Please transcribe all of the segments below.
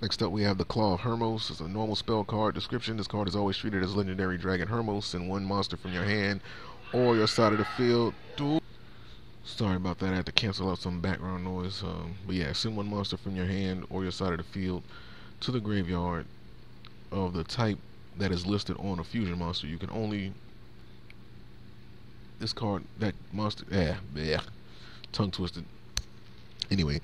Next up, we have the Claw of Hermos. It's a normal spell card. Description: this card is always treated as legendary Dragon Hermos. Send one monster from your hand or your side of the field. Sorry about that. I had to cancel out some background noise. But yeah, send one monster from your hand or your side of the field to the graveyard of the type that is listed on a fusion monster. You can only discard that monster. Yeah, tongue twisted. Anyway,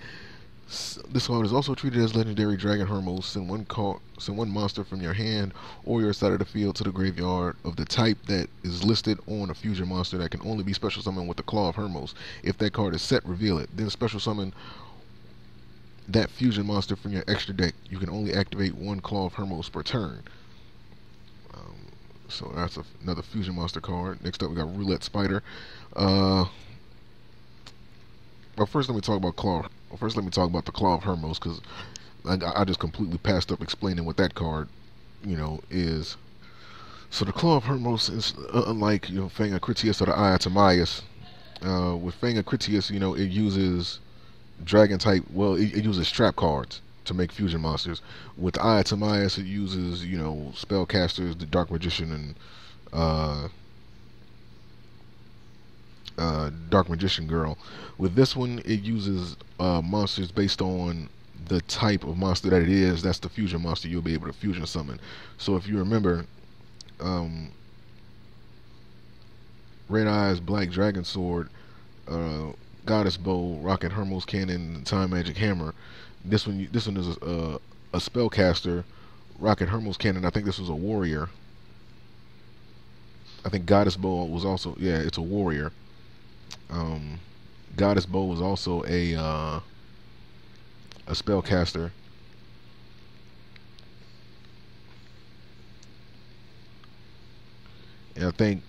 this card is also treated as legendary Dragon Hermos. Send one monster from your hand or your side of the field to the graveyard of the type that is listed on a fusion monster that can only be special summoned with the Claw of Hermos. If that card is set, reveal it. Then special summon that fusion monster from your extra deck. You can only activate one Claw of Hermos per turn. So that's another fusion monster card. Next up, we got Roulette Spider. Well, first let me talk about First, let me talk about the Claw of Hermos, because I just completely passed up explaining what that card, is. So the Claw of Hermos is unlike, Fanga Critias or the Eye of Timaeus. With Fanga Critias, it uses Dragon type. Well, it uses trap cards to make fusion monsters. With the Eye of Timaeus, it uses, spellcasters, the Dark Magician, and Dark Magician Girl. With this one, it uses monsters based on the type of monster that it is. That's the fusion monster you'll be able to fusion summon. So if you remember, Red Eyes, Black Dragon Sword, Goddess Bow, Rocket Hermos Cannon, Time Magic Hammer. This one is a spellcaster. Rocket Hermos Cannon. I think this was a warrior. I think Goddess Bow was also, yeah, it's a warrior. Goddess Bow was also a spellcaster. And I think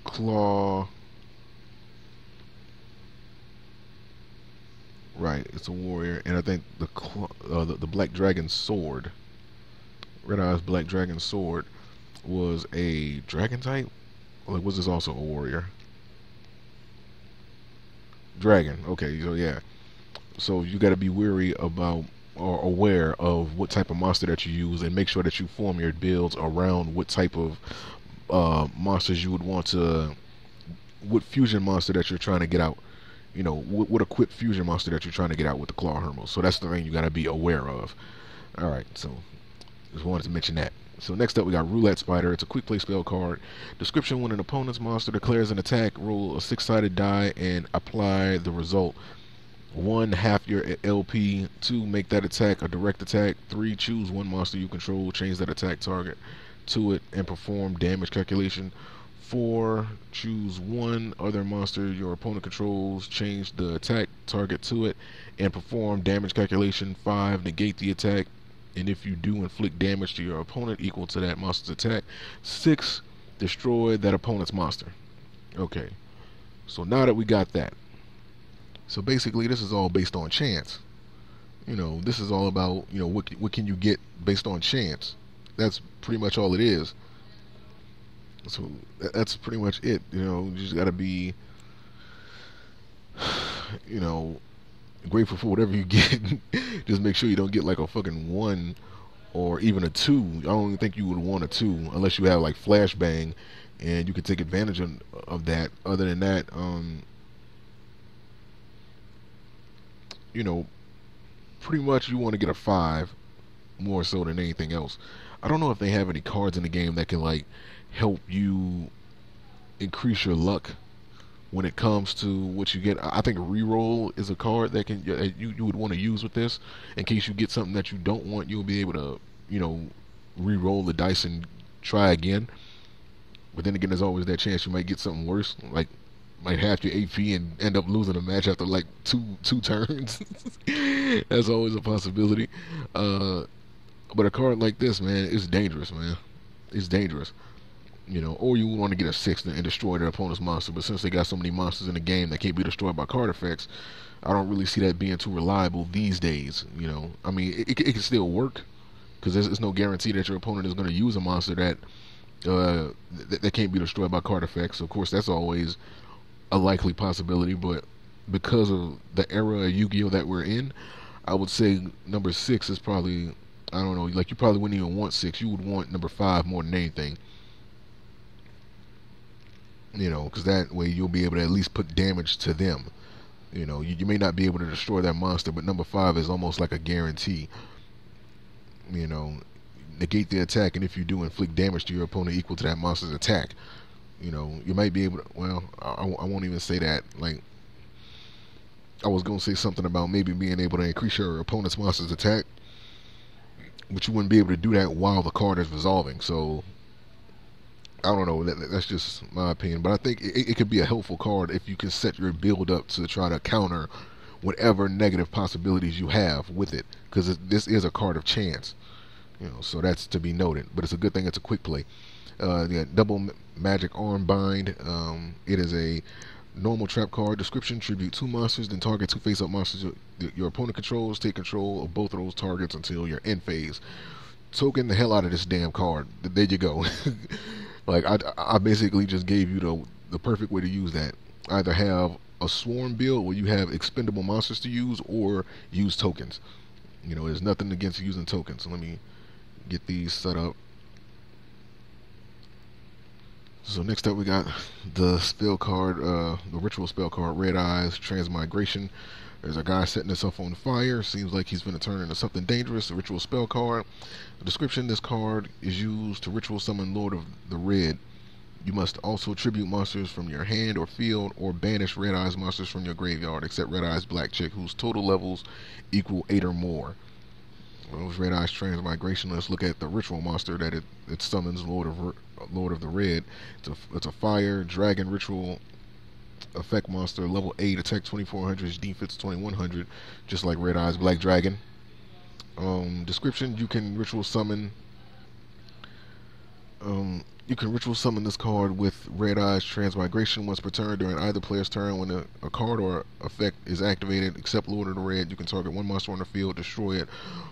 Claw, right, it's a warrior. And I think the Black Dragon Sword, Red Eyes Black Dragon Sword, was a dragon type. Like, was this also a warrior? Dragon. Okay, so yeah. So you got to be wary about or aware of what type of monster that you use, and make sure that you form your builds around what type of monsters you would want to, what fusion monster that you're trying to get out. What equipped fusion monster that you're trying to get out with the Claw Hermos. So that's the thing you got to be aware of. All right, so just wanted to mention that. So next up, we got Roulette Spider. It's a quick play spell card. Description: when an opponent's monster declares an attack, roll a 6-sided die and apply the result. 1, half your LP. 2, make that attack a direct attack. 3, choose one monster you control, change that attack target to it, and perform damage calculation. 4, choose one other monster your opponent controls, change the attack target to it, and perform damage calculation. 5, negate the attack, and if you do, inflict damage to your opponent equal to that monster's attack. 6, destroy that opponent's monster. Okay, so now that we got that, so basically this is all based on chance. This is all about, what can you get based on chance. That's pretty much all it is. So that's pretty much it. You just got to be, grateful for whatever you get. Just make sure you don't get like a fucking 1 or even a 2. I don't even think you would want a 2 unless you have like flashbang, and you could take advantage of that. Other than that, pretty much you want to get a 5 more so than anything else. I don't know if they have any cards in the game that can like help you increase your luck when it comes to what you get. I think reroll is a card that can you would want to use with this in case you get something that you don't want. You'll be able to reroll the dice and try again. But then again, there's always that chance you might get something worse, like might half your AP and end up losing a match after like two turns. That's always a possibility. But a card like this, man, is dangerous, man. It's dangerous. Or you want to get a 6 and destroy their opponent's monster. But since they got so many monsters in the game that can't be destroyed by card effects, I don't really see that being too reliable these days. I mean, it can still work, because there's no guarantee that your opponent is going to use a monster that can't be destroyed by card effects. Of course, that's always a likely possibility, but because of the era of Yu-Gi-Oh that we're in, I would say number 6 is probably I don't know, like you probably wouldn't even want 6. You would want number 5 more than anything. You know, because that way you'll be able to at least put damage to them. You know, you may not be able to destroy that monster, but number 5 is almost like a guarantee. You know, negate the attack, and if you do, inflict damage to your opponent equal to that monster's attack. You know, you might be able to, well, I won't even say that. Like, I was going to say something about maybe being able to increase your opponent's monster's attack, but you wouldn't be able to do that while the card is resolving. So I don't know. That's just my opinion. But I think it could be a helpful card if you can set your build up to try to counter whatever negative possibilities you have with it. Because this is a card of chance. You know, so that's to be noted. But it's a good thing it's a quick play. Yeah, double magic arm bind. It is a normal trap card. Description: tribute 2 monsters, then target 2 face-up monsters your opponent controls. Take control of both of those targets until your end phase. Token the hell out of this damn card. There you go. Like I basically just gave you the perfect way to use that. Either have a swarm build where you have expendable monsters to use, or use tokens. You know, there's nothing against using tokens. So let me get these set up. So next up we got the spell card, the ritual spell card, Red Eyes Transmigration. There's a guy setting himself on fire. Seems like he's going to turn into something dangerous. A ritual spell card. The description: this card is used to ritual summon Lord of the Red. You must also tribute monsters from your hand or field, or banish Red Eyes monsters from your graveyard, except Red Eyes Black Chick, whose total levels equal 8 or more. Well, Red Eyes Transmigration. Let's look at the ritual monster that it summons, Lord of the Red. It's a fire dragon ritual effect monster, level 8, attack 2400, defense 2100, just like Red Eyes Black Dragon. Description: you can ritual summon this card with Red Eyes Transmigration once per turn during either player's turn. When a card or effect is activated, except Lord of the Red, you can target 1 monster on the field, destroy it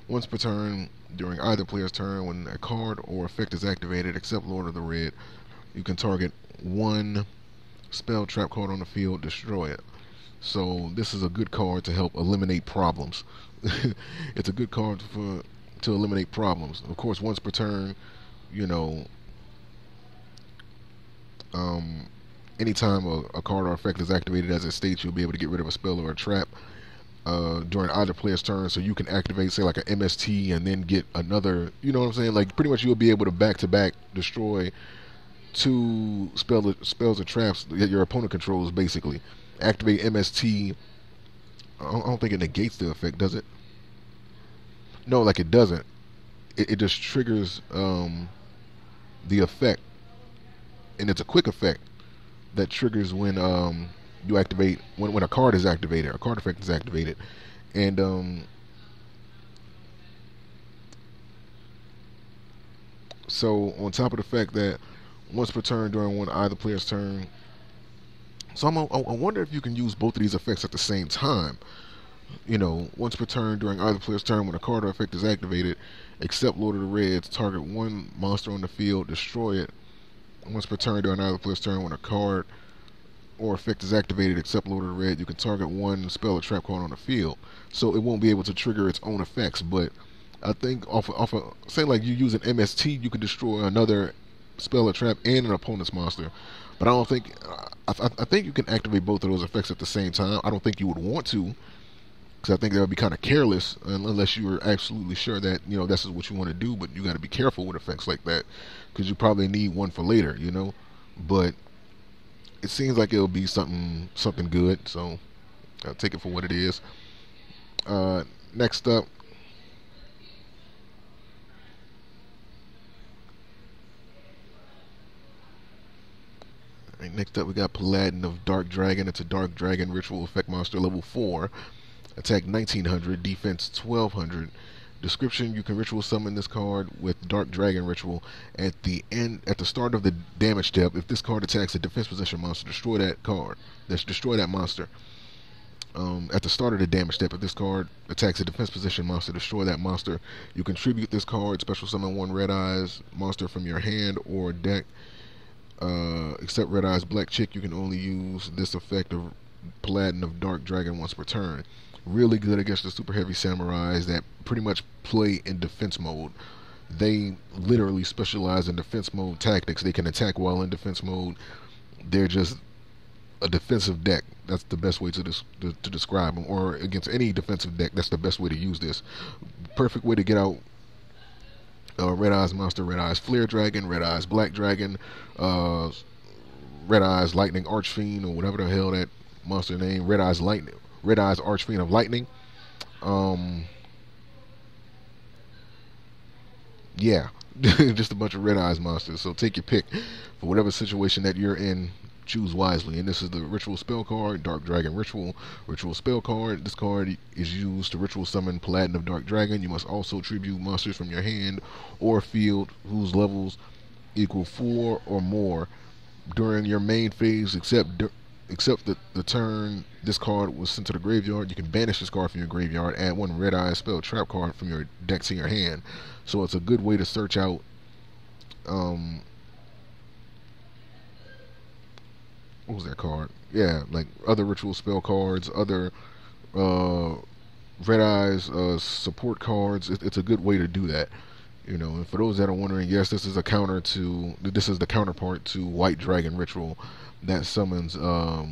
once per turn during either player's turn. When a card or effect is activated, except Lord of the Red, you can target 1 spell trap card on the field, destroy it. So this is a good card to help eliminate problems. It's a good card to eliminate problems. Of course, once per turn, you know, anytime a card or effect is activated as it states, you'll be able to get rid of a spell or a trap during either player's turn. So you can activate, say, like an MST and then get another, you know what I'm saying? Like, pretty much you'll be able to back-to-back destroy 2 spells or traps that your opponent controls, basically. Activate MST. I don't think it negates the effect, does it? No, like it doesn't. It just triggers the effect. And it's a quick effect that triggers when you activate, when a card is activated, a card effect is activated. And so on top of the fact that once per turn during either player's turn, so I wonder if you can use both of these effects at the same time. You know, once per turn during either player's turn, when a card or effect is activated, except Lord of the Reds, target 1 monster on the field, destroy it. Once per turn during either player's turn, when a card or effect is activated, except Lord of the Red, you can target 1 spell or trap card on the field. So it won't be able to trigger its own effects. But I think off of say like you use an MST, you can destroy another spell or trap and an opponent's monster. But I don't think I think you can activate both of those effects at the same time. I don't think you would want to, because I think that would be kind of careless unless you were absolutely sure that, you know, this is what you want to do. But you got to be careful with effects like that, because you probably need one for later, you know. But it seems like it'll be something good, so I'll take it for what it is. Next up, we got Paladin of Dark Dragon. It's a Dark Dragon ritual effect monster, level 4, attack 1900, defense 1200. Description: you can ritual summon this card with Dark Dragon ritual at the start of the damage step. If this card attacks a defense position monster, destroy that card. Destroy that monster. At the start of the damage step, if this card attacks a defense position monster, destroy that monster. You contribute this card, special summon 1 Red Eyes monster from your hand or deck. Except Red Eyes Black Chick, you can only use this effect of Paladin of Dark Dragon once per turn. Really good against the super heavy samurais that pretty much play in defense mode. They literally specialize in defense mode tactics. They can attack while in defense mode. They're just a defensive deck. That's the best way to describe them. Or against any defensive deck, that's the best way to use this. Perfect way to get out Red Eyes Monster, Red Eyes Flare Dragon, Red Eyes Black Dragon, Red Eyes Lightning Archfiend, or whatever the hell that monster name. Red Eyes Lightning, Red Eyes Archfiend of Lightning. Yeah, just a bunch of Red Eyes monsters. So take your pick for whatever situation that you're in. Choose wisely. And this is the Ritual Spell card, Dark Dragon Ritual. Ritual Spell card. This card is used to ritual summon Paladin of Dark Dragon. You must also tribute monsters from your hand or field whose levels equal 4 or more during your main phase, except the turn this card was sent to the graveyard. You can banish this card from your graveyard, add 1 Red Eye Spell Trap card from your deck to your hand. So it's a good way to search out what was that card? Yeah, like other ritual spell cards, other Red Eyes support cards. It's a good way to do that. You know, and for those that are wondering, yes, this is the counterpart to White Dragon Ritual that summons the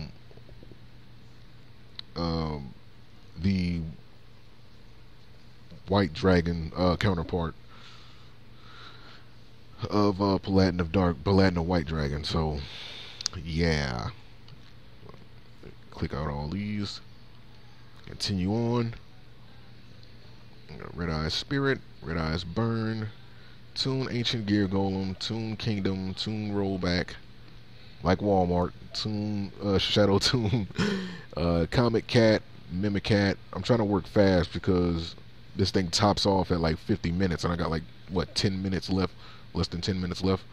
White Dragon counterpart of Paladin of White Dragon. So yeah, click out all these, continue on. Red Eyes Spirit, Red Eyes Burn, Toon Ancient Gear Golem, Toon Kingdom, Toon Rollback, like Walmart, Toon Shadow Toon, Comic Cat, Mimicat. I'm trying to work fast because this thing tops off at like 50 minutes and I got like, what, 10 minutes left, less than 10 minutes left.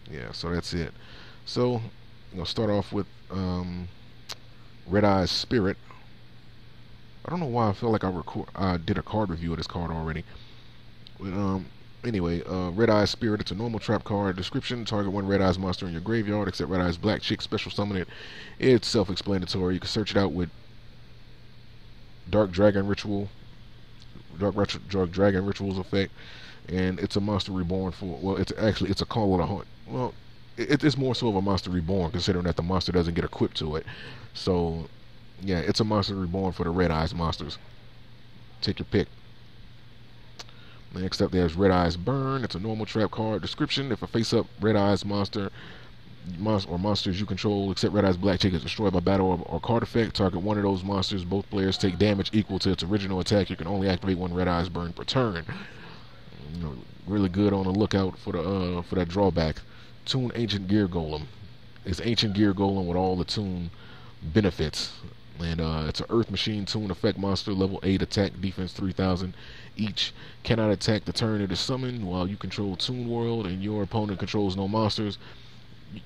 Yeah, so that's it. So I'm gonna start off with Red Eyes Spirit. I don't know why I feel like I did a card review of this card already. But anyway, Red Eyes Spirit, it's a normal trap card. Description: target 1 Red Eyes monster in your graveyard, except Red Eyes Black Chick, special summon it. It's self-explanatory. You can search it out with Dark Dragon Ritual, Dark Dragon Ritual's effect. And it's a monster reborn for, well, it's a call of the hunt. Well, it's more so of a monster reborn, considering that the monster doesn't get equipped to it. So yeah, it's a monster reborn for the Red Eyes monsters. Take your pick. Next up, there's Red Eyes Burn. It's a normal trap card. Description: if a face-up Red Eyes monster or monsters you control, except Red Eyes Black Chick, is destroyed by battle or card effect, target 1 of those monsters. Both players take damage equal to its original attack. You can only activate 1 Red Eyes Burn per turn. You know, really good on the lookout for that drawback. Toon Ancient Gear Golem. It's Ancient Gear Golem with all the Toon benefits. And it's an Earth Machine Toon effect monster, level 8, attack, defense 3000 each. Cannot attack the turn it is summoned while you control Toon World and your opponent controls no monsters.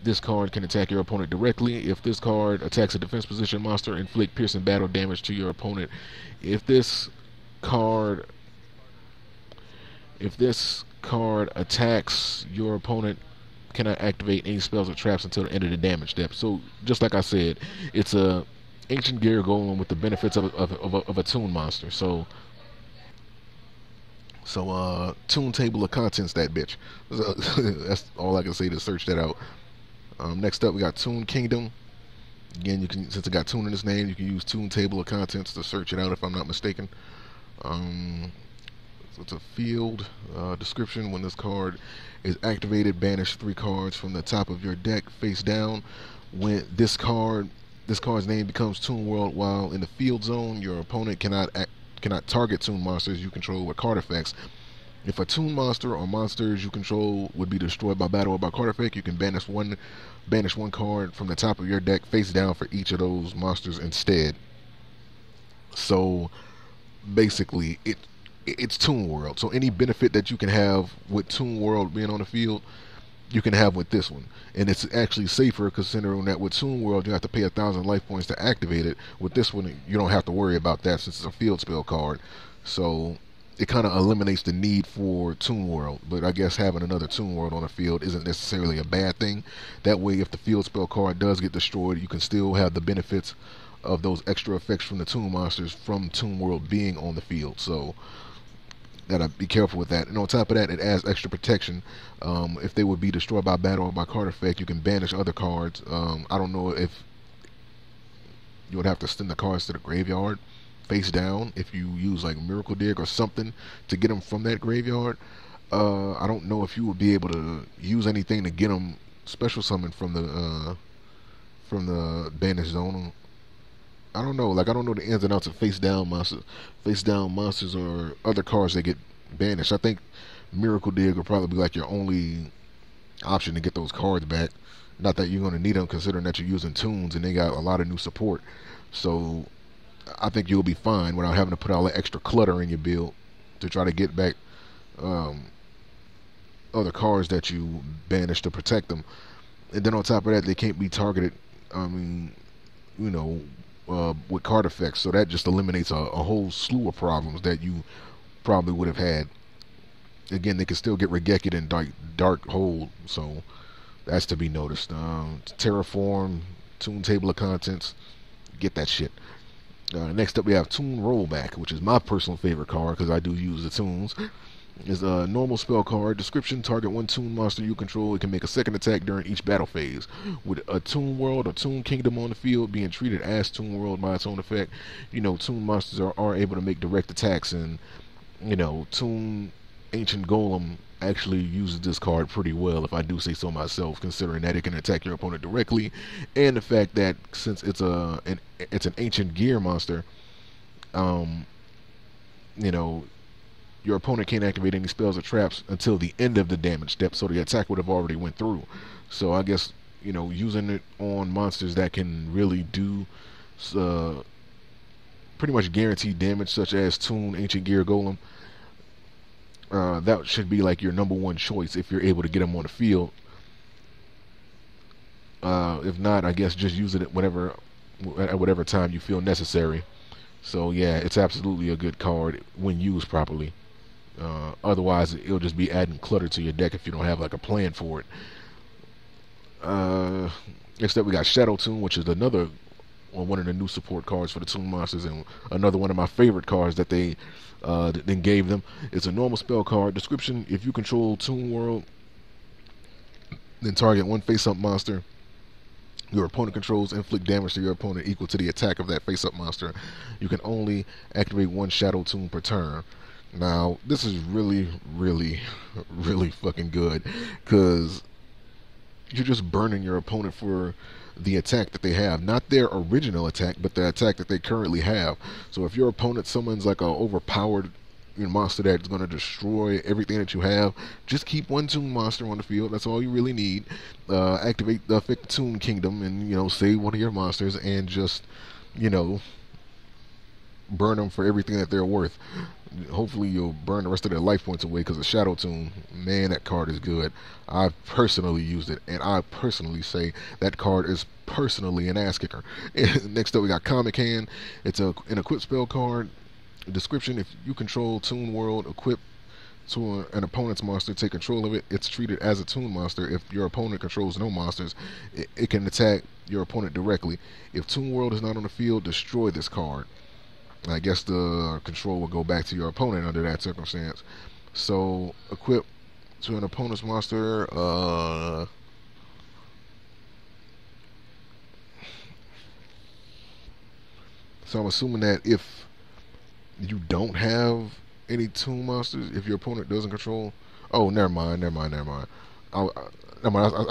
This card can attack your opponent directly. If this card attacks a defense position monster, inflict piercing battle damage to your opponent. If this card attacks your opponent, cannot activate any spells or traps until the end of the damage step. So just like I said, it's a Ancient Gear Golem with the benefits of a Toon monster. So Toon Table of Contents that bitch. So, that's all I can say to search that out. Next up, we got Toon Kingdom. Again, you can, since it got Toon in its name, you can use Toon Table of Contents to search it out if I'm not mistaken. So it's a field description: when this card is activated, banish 3 cards from the top of your deck face down. When this card's name becomes Toon World while in the field zone, your opponent cannot target Toon monsters you control with card effects. If a Toon monster or monsters you control would be destroyed by battle or by card effect, you can banish one card from the top of your deck face down for each of those monsters instead. So basically, it's Toon World. So any benefit that you can have with Toon World being on the field, you can have with this one. And it's actually safer, considering that with Toon World you have to pay 1,000 life points to activate it. With this one, you don't have to worry about that since it's a field spell card. So it kind of eliminates the need for Toon World. But I guess having another Toon World on the field isn't necessarily a bad thing. That way, if the field spell card does get destroyed, you can still have the benefits of those extra effects from the Toon monsters from Toon World being on the field. So gotta be careful with that. And on top of that, it adds extra protection. If they would be destroyed by battle or by card effect, you can banish other cards. I don't know if you would have to send the cards to the graveyard face down if you use like Miracle Dig or something to get them from that graveyard. I don't know if you would be able to use anything to get them special summon from the banish zone. I don't know. Like, I don't know the ins and outs of face down monsters. Face down monsters or other cards that get banished. I think Miracle Dig will probably be like your only option to get those cards back. Not that you're going to need them, considering that you're using tunes and they got a lot of new support. So I think you'll be fine without having to put all that extra clutter in your build to try to get back other cards that you banished to protect them. And then on top of that, they can't be targeted. I mean, you know, with card effects, so that just eliminates a whole slew of problems that you probably would have had. Again, they can still get Regekid and Dark Hold, so that's to be noticed. Terraform, Toon Table of Contents, get that shit. Next up, we have Toon Rollback, which is my personal favorite card because I do use the tunes. Is a normal spell card. Description: target one Toon monster you control. It can make a second attack during each battle phase. With a Toon World or Toon Kingdom on the field being treated as Toon World by its own effect, you know, Toon monsters are able to make direct attacks, and you know, Toon Ancient Golem actually uses this card pretty well, if I do say so myself, considering that it can attack your opponent directly, and the fact that since it's an ancient gear monster, you know, your opponent can't activate any spells or traps until the end of the damage step, so the attack would have already went through. So I guess, you know, using it on monsters that can really do pretty much guaranteed damage, such as Toon Ancient Gear Golem, that should be like your number one choice if you're able to get them on the field. If not, I guess just use it at whatever time you feel necessary. So yeah, it's absolutely a good card when used properly. Otherwise, it'll just be adding clutter to your deck if you don't have like a plan for it. Next up, we got Shadow Toon, which is another one of the new support cards for the Toon monsters, and another one of my favorite cards that they then gave them. It's a normal spell card. Description: if you control Toon World, then target one face-up monster your opponent controls, inflict damage to your opponent equal to the attack of that face-up monster. You can only activate one Shadow Toon per turn. Now, this is really, really, really fucking good, because you're just burning your opponent for the attack that they have. Not their original attack, but the attack that they currently have. So if your opponent summons like a overpowered monster that's going to destroy everything that you have, just keep one Toon monster on the field. That's all you really need. Activate the Affect Toon Kingdom and, you know, save one of your monsters and just, you know, burn them for everything that they're worth. Hopefully you'll burn the rest of their life points away, because the Shadow Toon, man, that card is good. I've personally used it, and I personally say that card is personally an ass kicker. Next up, we got Comic Hand. It's an equip spell card. Description: if you control Toon World, equip to an opponent's monster, take control of it. It's treated as a Toon monster. If your opponent controls no monsters, it can attack your opponent directly. If Toon World is not on the field, destroy this card. I guess the control will go back to your opponent under that circumstance. So equip to an opponent's monster. So I'm assuming that if you don't have any Toon monsters, if your opponent doesn't control, oh, never mind. I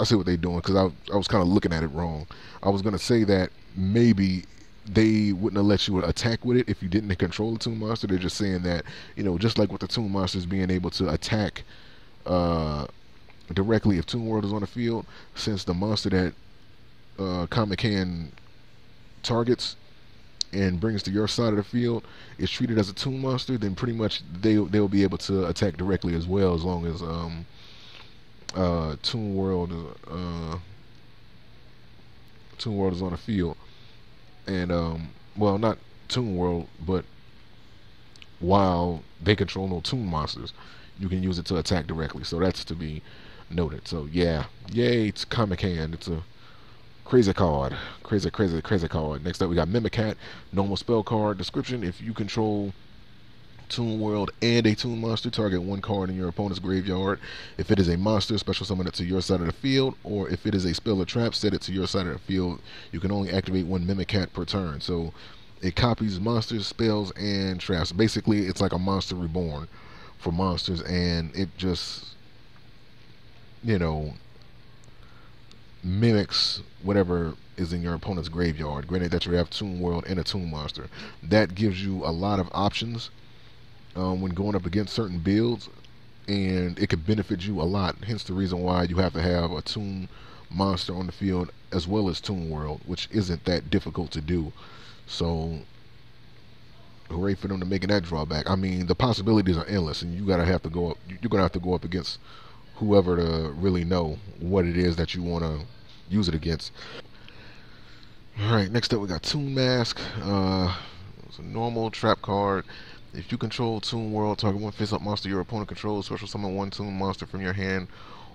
see what they're doing, because I was kind of looking at it wrong. I was gonna say that maybe they wouldn't have let you attack with it if you didn't control the Toon monster. They're just saying that, you know, just like with the Toon monsters being able to attack directly if Toon World is on the field, since the monster that Comic Hand targets and brings to your side of the field is treated as a Toon monster, then pretty much they'll be able to attack directly as well, as long as Toon World is on the field. And well, not Toon World, but while they control no toon monsters. You can use it to attack directly. So that's to be noted. So yeah, yay, it's Comic Hand. It's a crazy card. Crazy card. Next up we got Mimicat, normal spell card. Description: if you control Toon World and a Toon monster, target one card in your opponent's graveyard. If it is a monster, special summon it to your side of the field, or if it is a spell or trap, set it to your side of the field. You can only activate one Mimicat per turn. So it copies monsters, spells, and traps. Basically, it's like a monster reborn for monsters, and it just, you know, mimics whatever is in your opponent's graveyard. Granted that you have Toon World and a Toon monster. That gives you a lot of options when going up against certain builds, and it could benefit you a lot. Hence the reason why you have to have a Toon monster on the field as well as Toon World, which isn't that difficult to do. So hooray for them to making that drawback. I mean, the possibilities are endless, and you're gonna have to go up against whoever to really know what it is that you want to use it against. Alright, next up we got Toon Mask. It's a normal trap card. If you control Toon World, target one face-up monster your opponent controls, special summon one Toon monster from your hand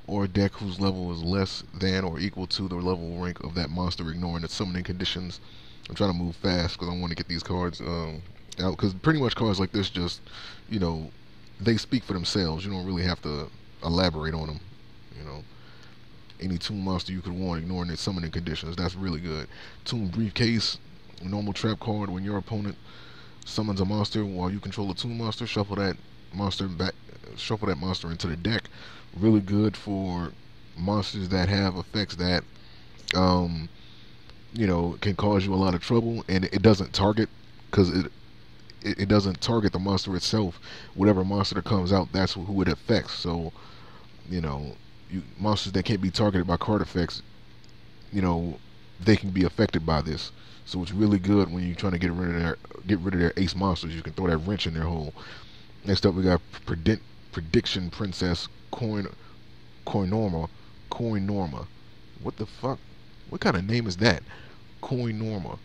or deck whose level is less than or equal to the level rank of that monster, ignoring its summoning conditions. I'm trying to move fast because I want to get these cards out, because pretty much cards like this just, you know, they speak for themselves. You don't really have to elaborate on them. You know, any Toon monster you could want, ignoring its summoning conditions. That's really good. Toon Briefcase, normal trap card. When your opponent summons a monster while you control a Toon monster, shuffle that monster into the deck. Really good for monsters that have effects that you know, can cause you a lot of trouble, and it doesn't target, because it doesn't target the monster itself. Whatever monster that comes out, that's who it affects. So, you know, monsters that can't be targeted by card effects, you know, they can be affected by this. So it's really good when you're trying to get rid of their ace monsters. You can throw that wrench in their hole. Next up, we got Prediction Princess Coinorma. What the fuck? What kind of name is that? Coinorma.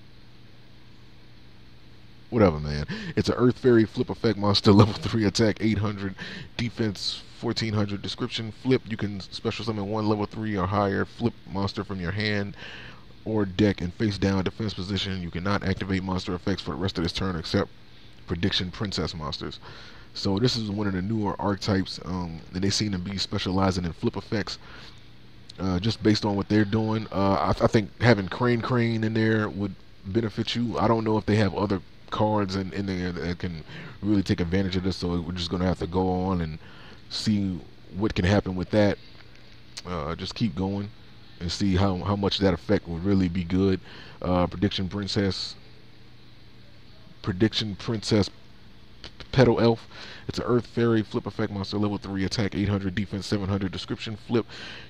Whatever, man. It's an Earth Fairy flip effect monster, level 3 attack, 800, defense 1400. Description: flip. You can special summon one level 3 or higher flip monster from your hand or deck in face down defense position. You cannot activate monster effects for the rest of this turn except Prediction Princess monsters. So this is one of the newer archetypes, and they seem to be specializing in flip effects. Just based on what they're doing, I think having Crane in there would benefit you. I don't know if they have other cards in there that can really take advantage of this, so we're just going to have to go on and see what can happen with that. Just keep going and see how much that effect would really be good. Prediction Princess Petal Elf. It's an Earth Fairy flip effect monster, level 3 attack, 800, defense 700. Description: flip.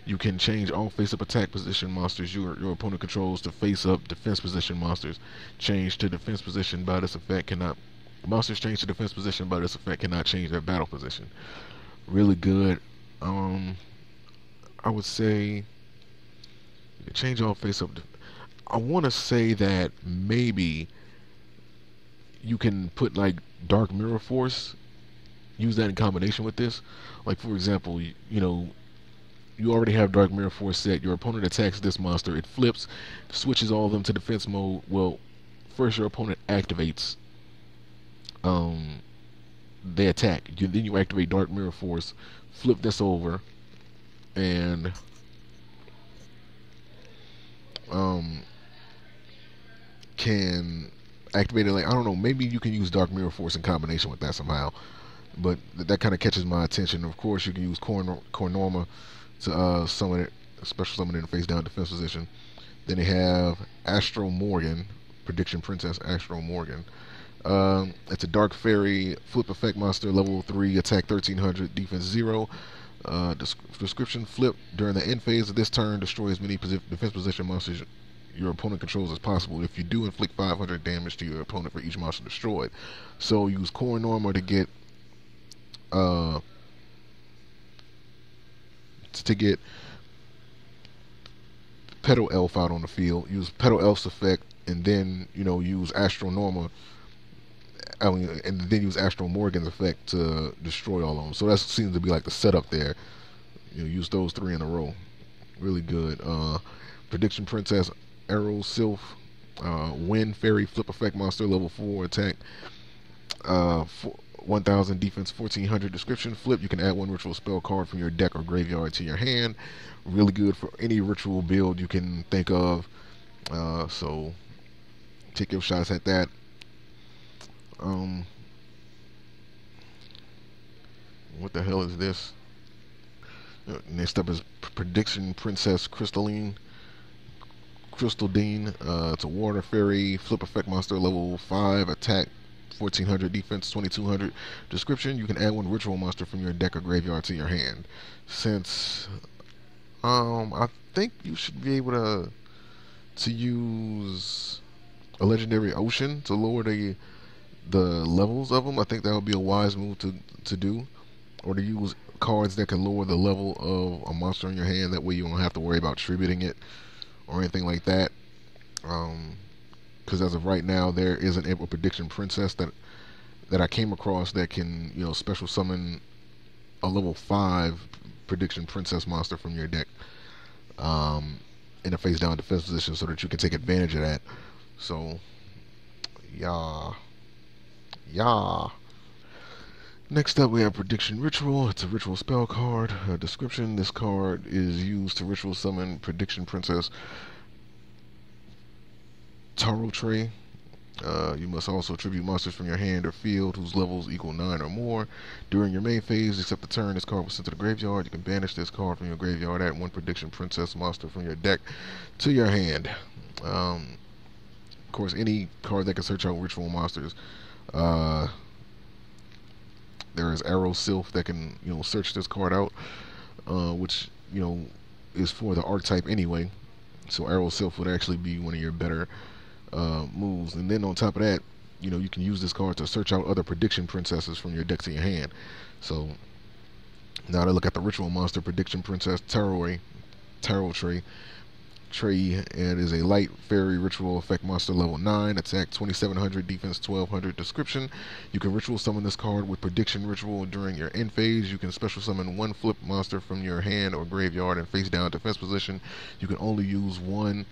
You can change all face-up attack position monsters your opponent controls to face-up defense position monsters. Change to defense position by this effect cannot. Monsters change to defense position by this effect cannot change their battle position. Really good. I would say change all face-up. I want to say that maybe you can put like Dark Mirror Force, use that in combination with this. Like, for example, you know, you already have Dark Mirror Force set. Your opponent attacks this monster. It flips, switches all of them to defense mode. Well, first your opponent activates. They attack. Then you activate Dark Mirror Force, flip this over, and can activate it. Like, I don't know, maybe you can use Dark Mirror Force in combination with that somehow, but that kind of catches my attention. Of course, you can use Coinorma to summon it, special summon it in face down defense position. Then they have Astro Morgan, Prediction Princess Astro Morgan. It's a Dark Fairy flip effect monster, level 3 attack, 1300, defense 0. Description: flip. During the end phase of this turn, destroy as many defense position monsters your opponent controls as possible. If you do, inflict 500 damage to your opponent for each monster destroyed. So use Coinorma to get Petal Elf out on the field. Use Petal Elf's effect, and then, you know, use Astronorma and then use Astro Morgan's effect to destroy all of them. So that seems to be like the setup there. Use those 3 in a row. Really good. Prediction Princess, Arrow Sylph, Wind Fairy, Flip Effect Monster, level 4 attack, 1000 defense, 1400 description. Flip, you can add 1 ritual spell card from your deck or graveyard to your hand. Really good for any ritual build you can think of. So take your shots at that. What the hell is this? Next up is Prediction Princess Crystalline. It's a water fairy, flip effect monster, level 5, attack, 1400 defense, 2200 description. You can add 1 ritual monster from your deck or graveyard to your hand. Since I think you should be able to use a legendary ocean to lower the levels of them. I think that would be a wise move to do, or to use cards that can lower the level of a monster in your hand. That way you don't have to worry about tributing it or anything like that. Because as of right now, there isn't a Prediction Princess that I came across that can, special summon a level 5 Prediction Princess monster from your deck in a face down defense position, so that you can take advantage of that. So yeah. Next up, we have Prediction Ritual. It's a ritual spell card. Description: this card is used to ritual summon Prediction Princess Taro Tray. You must also tribute monsters from your hand or field whose levels equal 9 or more. During your main phase, except the turn this card was sent to the graveyard, you can banish this card from your graveyard, add 1 Prediction Princess monster from your deck to your hand. Of course, any card that can search out ritual monsters. There is Arrow Sylph that can, search this card out, which, is for the archetype anyway. So Arrow Sylph would actually be one of your better moves. And then on top of that, you can use this card to search out other Prediction Princesses from your deck to your hand. So now to look at the ritual monster Prediction Princess Taro Tray. It is a light fairy ritual effect monster, level 9, attack 2700, defense 1200, description. You can ritual summon this card with Prediction Ritual during your end phase. You can special summon 1 flip monster from your hand or graveyard in face down defense position. You can only use 1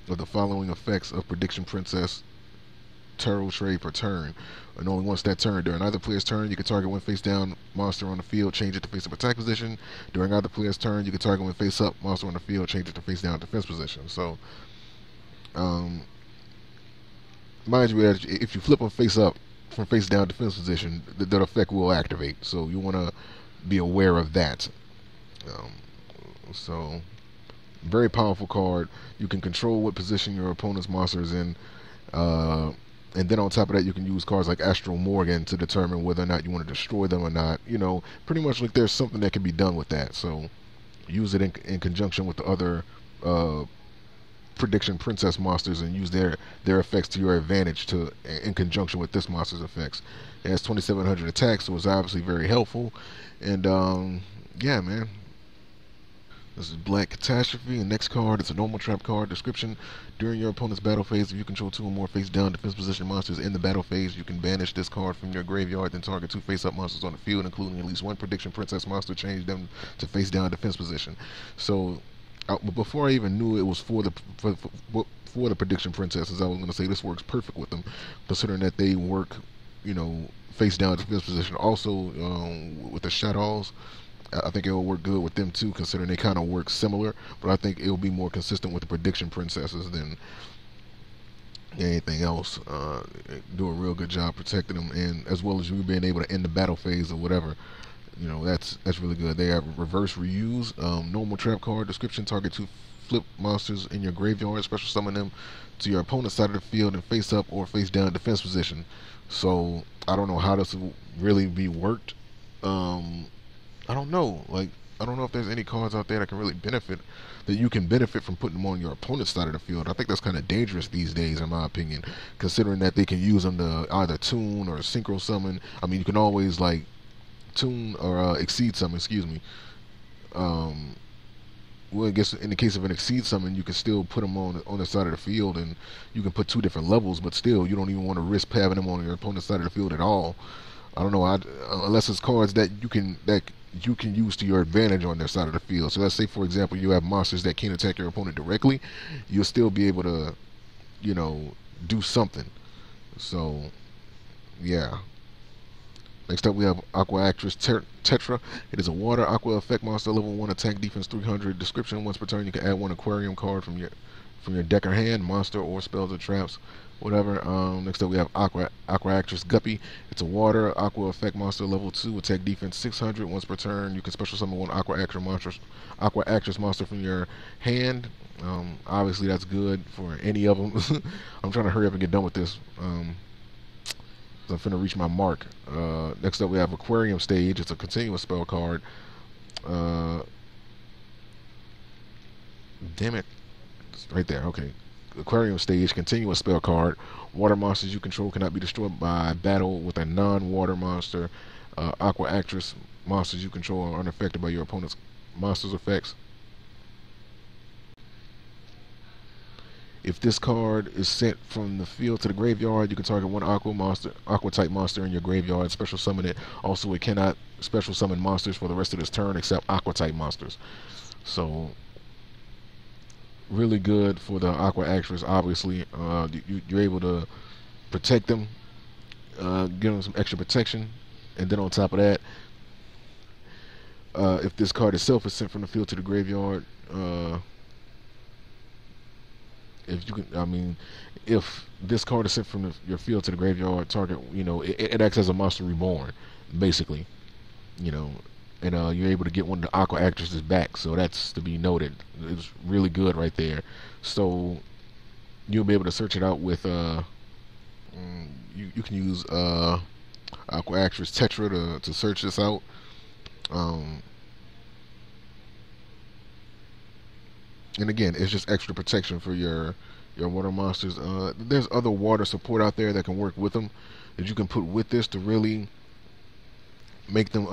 of the following effects of Prediction Princess Taro Tray per turn, and only once that turn. During either player's turn, you can target 1 face down monster on the field, change it to face up attack position. During either player's turn, you can target 1 face up monster on the field, change it to face down defense position. So, mind you that if you flip them face up from face down defense position, that effect will activate. So you want to be aware of that. So, very powerful card. You can control what position your opponent's monster is in. And then on top of that, you can use cards like Astro Morgan to determine whether or not you want to destroy them or not. Pretty much like there's something that can be done with that. So use it in conjunction with the other Prediction Princess monsters, and use their effects to your advantage in conjunction with this monster's effects. It has 2700 attacks, so it's obviously very helpful. And yeah, man. This is Black Catastrophe. The next card is a normal trap card. Description: during your opponent's battle phase, if you control 2 or more face down defense position monsters in the battle phase, you can banish this card from your graveyard, then target 2 face up monsters on the field, including at least 1 Prediction Princess monster, change them to face down defense position. So before I even knew it was for the Prediction Princesses, I was going to say this works perfect with them, considering that they work, face down defense position. Also, with the Shadows, I think it will work good with them too, considering they kind of work similar. But I think it will be more consistent with the Prediction Princesses than anything else. Do a real good job protecting them, and as well as you being able to end the battle phase or whatever. That's really good. They have reverse reuse. Normal trap card. Description: target 2 flip monsters in your graveyard, special summon them to your opponent's side of the field in face up or face down defense position. So I don't know how this will really be worked. I don't know. I don't know if there's any cards out there that can really benefit, that you can benefit from putting them on your opponent's side of the field. I think that's kind of dangerous these days, in my opinion, considering that they can use them to either tune or synchro summon. I mean, you can always tune or exceed summon, excuse me. well, I guess in the case of an exceed summon, you can still put them on the side of the field, and you can put two different levels. But still, you don't even want to risk having them on your opponent's side of the field at all. I don't know, unless it's cards that you can use to your advantage on their side of the field. So let's say, for example, you have monsters that can't attack your opponent directly. You'll still be able to, you know, do something. So, yeah. Next up, we have Aqua Actress Tetra. It is a water aqua effect monster, level 1, attack defense 300. Description: once per turn, you can add one aquarium card from your deck or hand, monster or spells or traps, whatever. Next up, we have Aqua Actress Guppy. It's a water aqua effect monster, level 2, attack defense 600. Once per turn, you can special summon one Aqua Actress monster from your hand. Obviously, that's good for any of them. I'm trying to hurry up and get done with this. I'm finna reach my mark. Next up, we have Aquarium Stage. It's a continuous spell card. Damn it. It's right there. Okay. Aquarium Stage, continuous spell card. Water monsters you control cannot be destroyed by battle with a non-water monster. Aqua Actress monsters you control are unaffected by your opponent's monster's effects. If this card is sent from the field to the graveyard, you can target one aqua type monster in your graveyard, special summon it. Also, it cannot special summon monsters for the rest of this turn except aqua type monsters. So, really good for the Aqua Actress. Obviously, you're able to protect them, give them some extra protection, and then on top of that, if this card itself is sent from the field to the graveyard, if this card is sent from your field to the graveyard, target, it acts as a monster reborn, basically, and you're able to get one of the Aqua Actresses back. So that's to be noted. It's really good right there. So you'll be able to search it out with you can use Aqua Actress Tetra to search this out. And again, it's just extra protection for your water monsters. There's other water support out there that can work with them, that you can put with this to really make them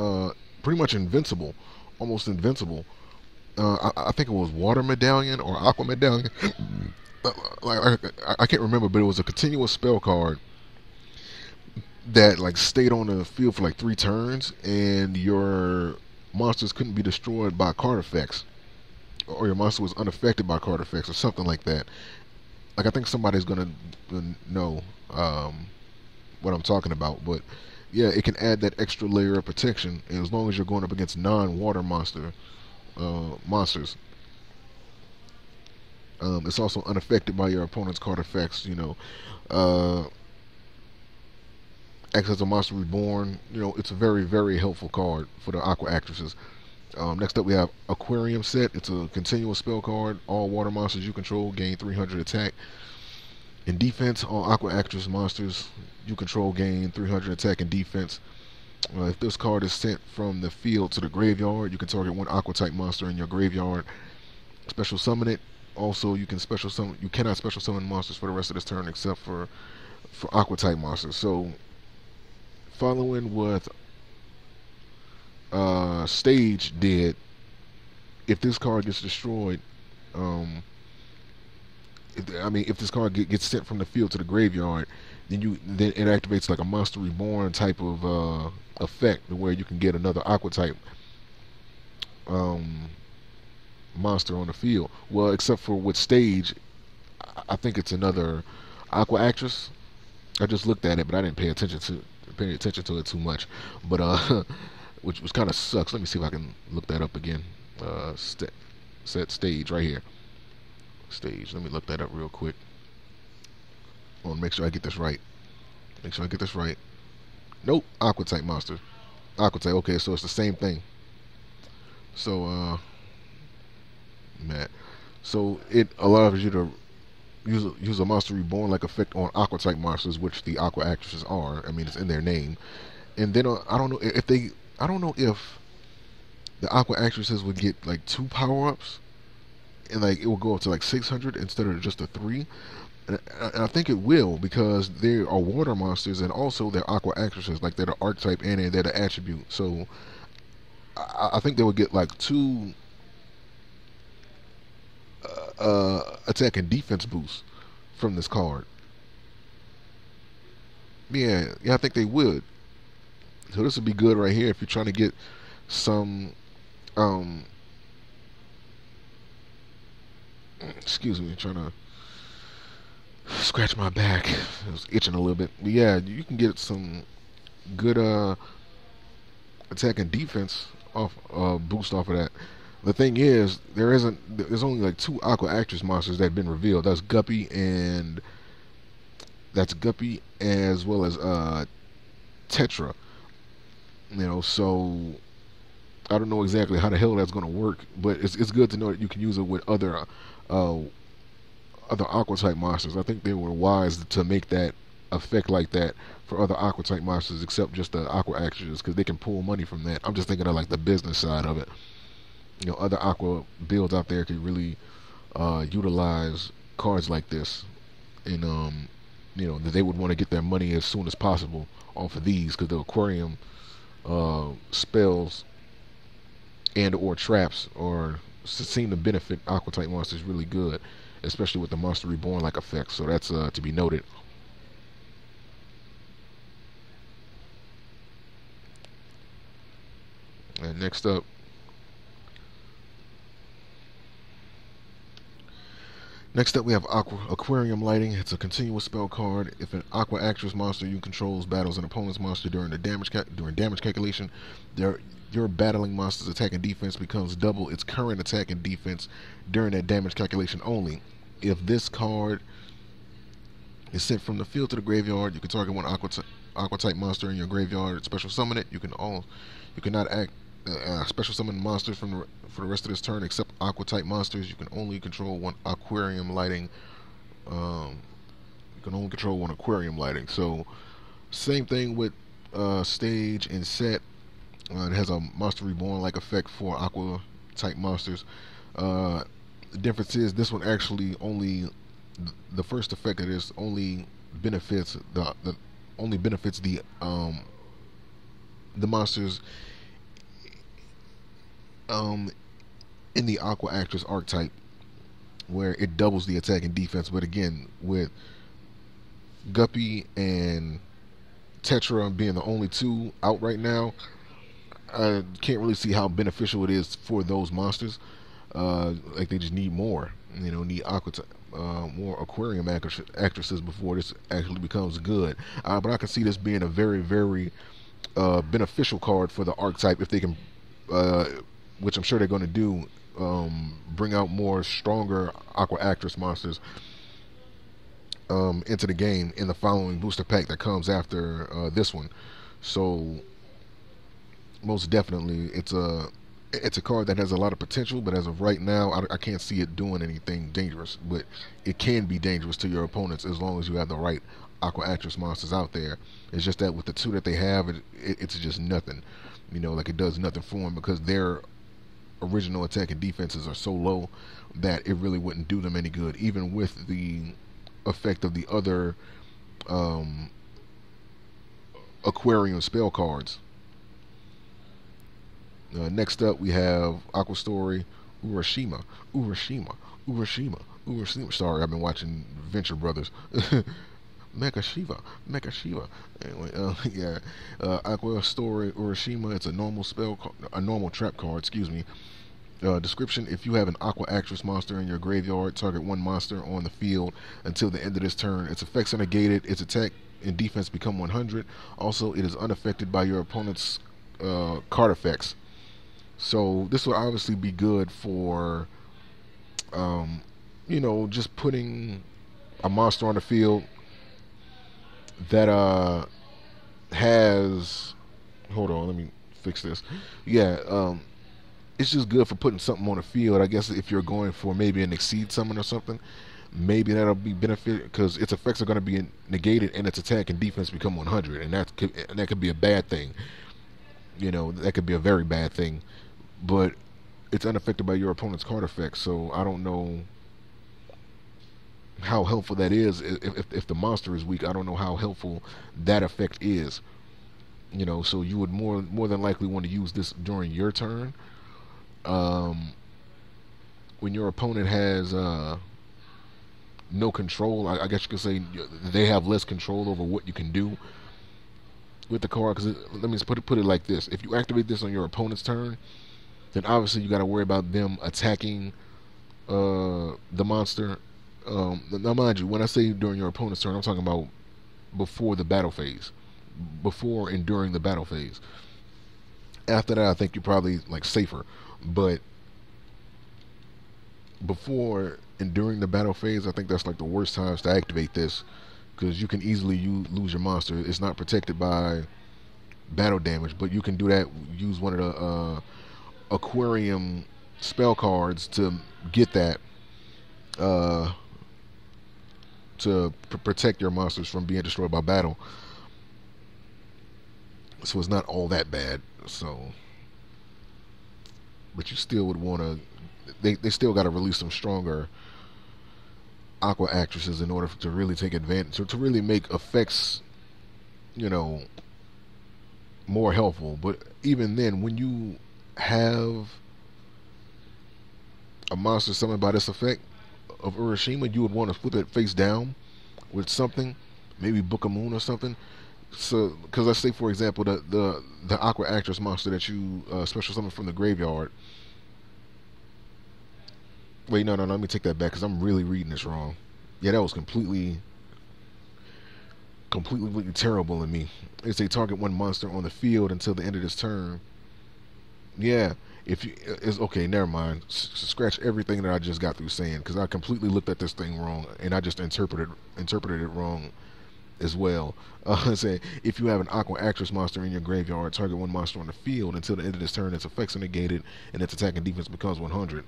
pretty much invincible, almost invincible. I think it was Water Medallion or Aqua Medallion. I can't remember, but it was a continuous spell card that stayed on the field for 3 turns, and your monsters couldn't be destroyed by card effects, or your monster was unaffected by card effects, or something like that. I think somebody's gonna know what I'm talking about, but yeah, it can add that extra layer of protection, and as long as you're going up against non-water monsters. It's also unaffected by your opponent's card effects. Acts as a monster reborn. It's a very, very helpful card for the Aqua Actresses. Next up, we have Aquarium Set. It's a continuous spell card. All water monsters you control gain 300 attack. In defense, all Aqua Actress monsters you control gain 300 attack and defense. If this card is sent from the field to the graveyard, you can target one Aqua type monster in your graveyard. Special summon it. Also, you cannot special summon monsters for the rest of this turn except for Aqua type monsters. So, following what Stage did, if this card gets destroyed, if this card gets sent from the field to the graveyard, then it activates like a Monster Reborn type of effect, where you can get another Aqua type monster on the field. Well, except for with Stage, I think it's another Aqua Actress. I just looked at it, but I didn't pay attention to it too much. But which kind of sucks. Let me see if I can look that up again. Set Stage right here. Stage. Let me look that up real quick. I want to make sure I get this right. Nope. Aqua type monster. Aqua type. Okay, so it's the same thing. So so it allows you to use a Monster Reborn like effect on Aqua type monsters, which the Aqua Actresses are. I mean, it's in their name. And then I don't know if the Aqua Actresses would get 2 power-ups, and it will go up to 600 instead of just a 3. And I think it will, because they are water monsters, and also they're Aqua Actresses. They're the archetype and they're the attribute. So I think they would get 2 attack and defense boost from this card. Yeah, yeah, I think they would. So this would be good right here if you're trying to get some. Um, excuse me, trying to scratch my back. It was itching a little bit. But yeah, you can get some good attack and defense off boost off of that. The thing is, there's only like two Aqua Actress monsters that have been revealed. That's Guppy as well as Tetra. So I don't know exactly how the hell that's going to work, but it's good to know that you can use it with uh, other Aqua type monsters. I think they were wise to make that effect like that for other Aqua type monsters, except just the Aqua Actors, because they can pull money from that. I'm just thinking of like the business side of it. Other Aqua builds out there can really utilize cards like this, and that they would want to get their money as soon as possible off of these, because the aquarium spells and or traps or seem to benefit Aqua type monsters really good, especially with the Monster Reborn like effects. So that's to be noted. And next up, we have Aquarium Lighting. It's a continuous spell card. If an Aqua Actress monster you control battles an opponent's monster during damage calculation, your battling monster's attack and defense becomes double its current attack and defense during that damage calculation only. If this card is sent from the field to the graveyard, you can target one Aqua type monster in your graveyard, special summon it. You cannot special summon monsters for the rest of this turn except Aqua type monsters. You can only control one Aquarium Lighting. So same thing with stage and set. It has a Monster Reborn like effect for Aqua type monsters. The difference is this one actually the first effect of this only benefits the monsters in the Aqua Actress archetype, where it doubles the attack and defense. But again, with Guppy and Tetra being the only two out right now, I can't really see how beneficial it is for those monsters. Like they just need more, need more Aquarium actresses before this actually becomes good. But I can see this being a very, very beneficial card for the archetype if they can, which I'm sure they're going to do, bring out more stronger Aqua Actress monsters into the game in the following booster pack that comes after this one. So most definitely it's a card that has a lot of potential, but as of right now I can't see it doing anything dangerous. But it can be dangerous to your opponents as long as you have the right Aqua Actress monsters out there. It's just that with the two that they have, it's just nothing. Like it does nothing for them, because their original attack and defenses are so low that it really wouldn't do them any good, even with the effect of the other Aquarium spell cards. Next up, we have Aqua Story Urashima. Sorry, I've been watching Venture Brothers. Mecha Shiva. Anyway, yeah. Aqua Story Urashima. It's a normal trap card. Excuse me. Description: if you have an Aqua Actress monster in your graveyard, target one monster on the field until the end of this turn. Its effects are negated. Its attack and defense become 100. Also, it is unaffected by your opponent's card effects. So this will obviously be good for, just putting a monster on the field that has. Hold on, let me fix this. Yeah, it's just good for putting something on the field. I guess if you're going for maybe an Exceed Summon or something, maybe that'll be benefit, because its effects are going to be negated and its attack and defense become 100, and that could be a bad thing. That could be a very bad thing. But it's unaffected by your opponent's card effects, so I don't know how helpful that is. If the monster is weak, I don't know how helpful that effect is. So you would more than likely want to use this during your turn. when your opponent has no control, I guess you could say they have less control over what you can do with the card. Because let me just put it like this: if you activate this on your opponent's turn, then obviously you got to worry about them attacking the monster. Now, mind you, when I say during your opponent's turn, I'm talking about before the battle phase, before and during the battle phase. After that, I think you're probably like safer, but before and during the battle phase, I think that's like the worst times to activate this, because you can easily lose your monster. It's not protected by battle damage, but you can do that. Use one of the aquarium spell cards to get that to protect your monsters from being destroyed by battle. So it's not all that bad. So, but you still would want to. They still got to release some stronger aqua actresses in order to really take advantage, or to really make effects, you know, more helpful. But even then, when you have a monster summoned by this effect of Urashima, you would want to flip it face down with something, maybe Book of Moon or something. So, because let's say, for example, the Aqua Actress monster that you special summon from the graveyard. Wait, no, let me take that back, because I'm really reading this wrong. Yeah, that was completely terrible in me. It's a target one monster on the field until the end of this turn. Yeah, if you, it's okay, never mind. Scratch everything that I just got through saying, because I completely looked at this thing wrong, and I just interpreted it wrong as well. Say, if you have an Aqua Actress monster in your graveyard, target one monster on the field until the end of this turn. Its effects are negated, and its attack and defense becomes 100.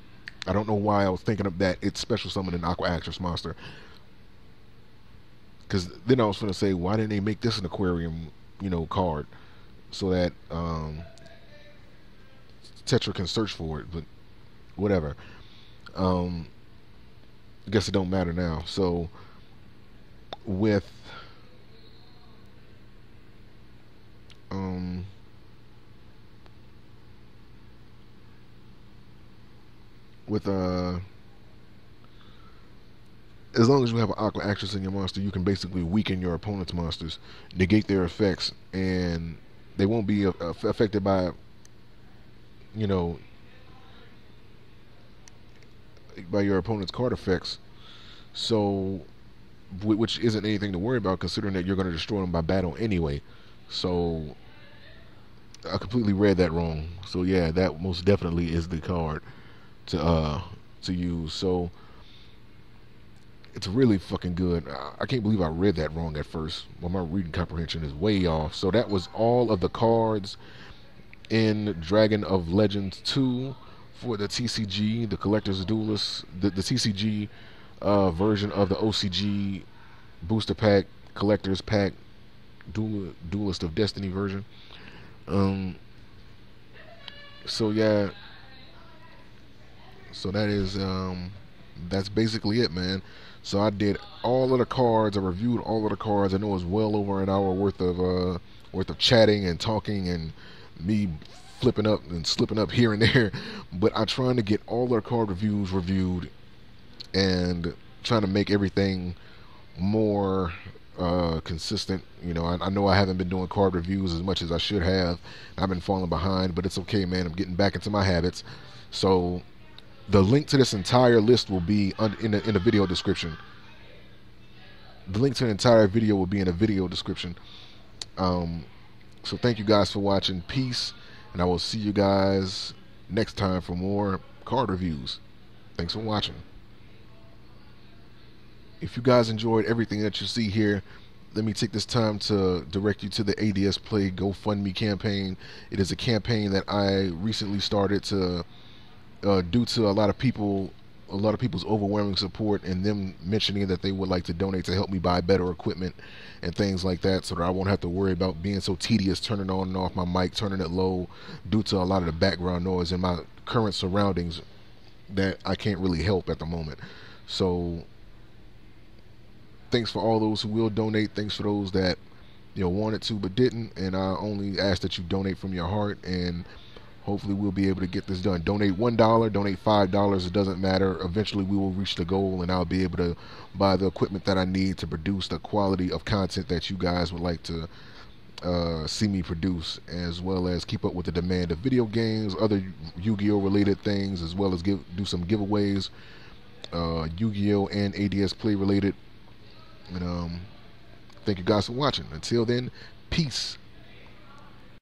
I don't know why I was thinking of that. It's special summon an Aqua Actress monster. Because then I was going to say, why didn't they make this an aquarium, card, so that Tetra can search for it? But whatever. I guess it don't matter now. So with as long as you have an Aqua Actress in your monster, you can basically weaken your opponent's monsters, negate their effects, and they won't be affected by, by your opponent's card effects. So, which isn't anything to worry about, considering that you're going to destroy them by battle anyway. So, I completely read that wrong. So yeah, that most definitely is the card to use. So it's really fucking good. I can't believe I read that wrong at first. Well, my reading comprehension is way off. So that was all of the cards in Dragon of Legends 2 for the TCG, the Collector's Duelist, the TCG version of the OCG Booster Pack, Collector's Pack, Duelist of Destiny version. So yeah, so that is that's basically it, man. So I did all of the cards, I reviewed all of the cards. I know it was well over an hour worth of chatting and talking and me flipping up and slipping up here and there, but I'm trying to get all the card reviews reviewed and trying to make everything more consistent. I know I haven't been doing card reviews as much as I should have. I've been falling behind, but it's okay, man. I'm getting back into my habits. So the link to this entire list will be in the video description. The link to the entire video will be in the video description. So thank you guys for watching. Peace, and I will see you guys next time for more card reviews. Thanks for watching. If you guys enjoyed everything that you see here, let me take this time to direct you to the ADSplay GoFundMe campaign. It is a campaign that I recently started to due to a lot of people's overwhelming support and them mentioning that they would like to donate to help me buy better equipment and things like that, so that I won't have to worry about being so tedious turning on and off my mic, turning it low, due to a lot of the background noise in my current surroundings that I can't really help at the moment. So thanks for all those who will donate. Thanks for those that wanted to but didn't, and I only ask that you donate from your heart. And Hopefully we'll be able to get this done. Donate $1, donate $5, it doesn't matter. Eventually we will reach the goal, and I'll be able to buy the equipment that I need to produce the quality of content that you guys would like to see me produce, as well as keep up with the demand of video games, other Yu-Gi-Oh related things, as well as do some giveaways, Yu-Gi-Oh and ADSplay related. And thank you guys for watching. Until then, peace.